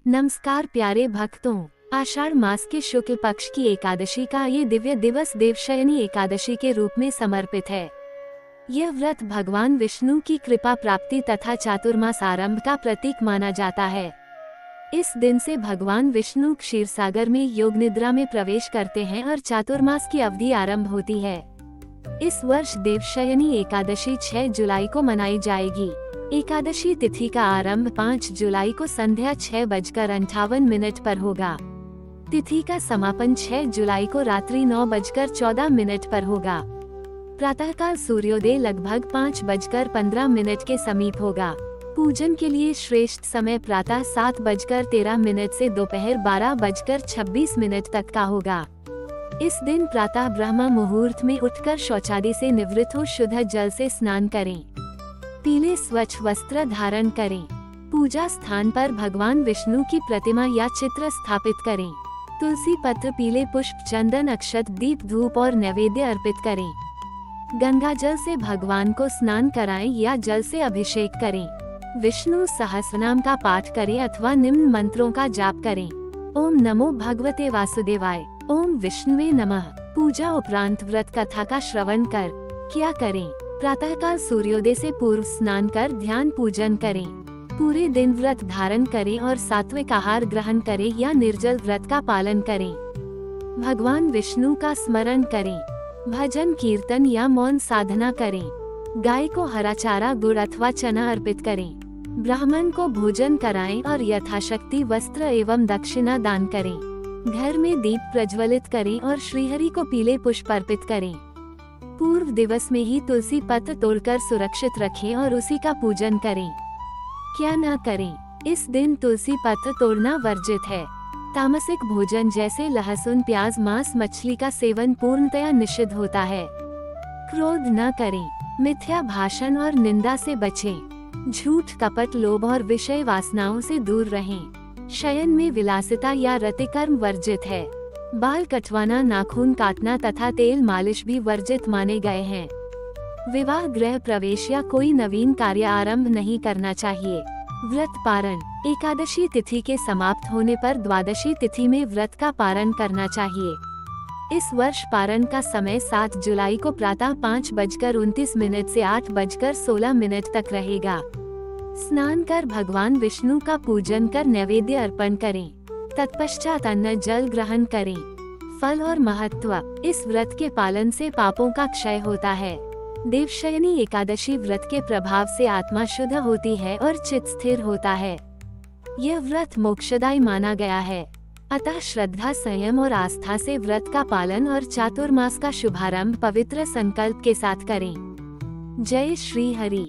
नमस्कार प्यारे भक्तों, आषाढ़ मास के शुक्ल पक्ष की एकादशी का ये दिव्य दिवस देवशयनी एकादशी के रूप में समर्पित है। यह व्रत भगवान विष्णु की कृपा प्राप्ति तथा चातुर्मास आरंभ का प्रतीक माना जाता है। इस दिन से भगवान विष्णु क्षीरसागर में योग निद्रा में प्रवेश करते हैं और चातुर्मास की अवधि आरंभ होती है। इस वर्ष देवशयनी एकादशी 6 जुलाई को मनाई जाएगी। एकादशी तिथि का आरंभ 5 जुलाई को संध्या 6:58 पर होगा। तिथि का समापन 6 जुलाई को रात्रि 9:14 पर होगा। प्रातःकाल सूर्योदय लगभग 5:15 के समीप होगा। पूजन के लिए श्रेष्ठ समय प्रातः 7:13 से दोपहर 12:26 तक का होगा। इस दिन प्रातः ब्रह्म मुहूर्त में उठकर शौचादि से निवृत्त हो शुद्ध जल से स्नान करें। पीले स्वच्छ वस्त्र धारण करें। पूजा स्थान पर भगवान विष्णु की प्रतिमा या चित्र स्थापित करें। तुलसी पत्र, पीले पुष्प, चंदन, अक्षत, दीप, धूप और नैवेद्य अर्पित करें। गंगा जल से भगवान को स्नान कराएं या जल से अभिषेक करें। विष्णु सहस्रनाम का पाठ करें अथवा निम्न मंत्रों का जाप करें। ओम नमो भगवते वासुदेवाय, ओम विष्णुवे नमः। पूजा उपरांत व्रत कथा का श्रवण कर क्या करें? प्रातःकाल सूर्योदय से पूर्व स्नान कर ध्यान पूजन करें। पूरे दिन व्रत धारण करें और सात्विक आहार ग्रहण करें या निर्जल व्रत का पालन करें। भगवान विष्णु का स्मरण करें। भजन कीर्तन या मौन साधना करें। गाय को हरा चारा, गुड़ अथवा चना अर्पित करें। ब्राह्मण को भोजन कराएं और यथाशक्ति वस्त्र एवं दक्षिणा दान करें। घर में दीप प्रज्वलित करें और श्रीहरि को पीले पुष्प अर्पित करें। पूर्व दिवस में ही तुलसी पत्र तोड़कर सुरक्षित रखें और उसी का पूजन करें। क्या न करें? इस दिन तुलसी पत्र तोड़ना वर्जित है। तामसिक भोजन जैसे लहसुन, प्याज, मांस, मछली का सेवन पूर्णतया निषिद्ध होता है। क्रोध न करें। मिथ्या भाषण और निंदा से बचें। झूठ, कपट, लोभ और विषय वासनाओं से दूर रहें। शयन में विलासिता या रतिकर्म वर्जित है। बाल कटवाना, नाखून काटना तथा तेल मालिश भी वर्जित माने गए हैं। विवाह, गृह प्रवेश या कोई नवीन कार्य आरंभ नहीं करना चाहिए। व्रत पारण। एकादशी तिथि के समाप्त होने पर द्वादशी तिथि में व्रत का पारण करना चाहिए। इस वर्ष पारण का समय 7 जुलाई को प्रातः 5:29 से 8:16 तक रहेगा। स्नान कर भगवान विष्णु का पूजन कर नैवेद्य अर्पण करें। तत्पश्चात अन्न जल ग्रहण करें। फल और महत्व। इस व्रत के पालन से पापों का क्षय होता है। देवशयनी एकादशी व्रत के प्रभाव से आत्मा शुद्ध होती है और चित्त स्थिर होता है। यह व्रत मोक्षदायी माना गया है। अतः श्रद्धा, संयम और आस्था से व्रत का पालन और चातुर्मास का शुभारंभ पवित्र संकल्प के साथ करें। जय श्री हरि।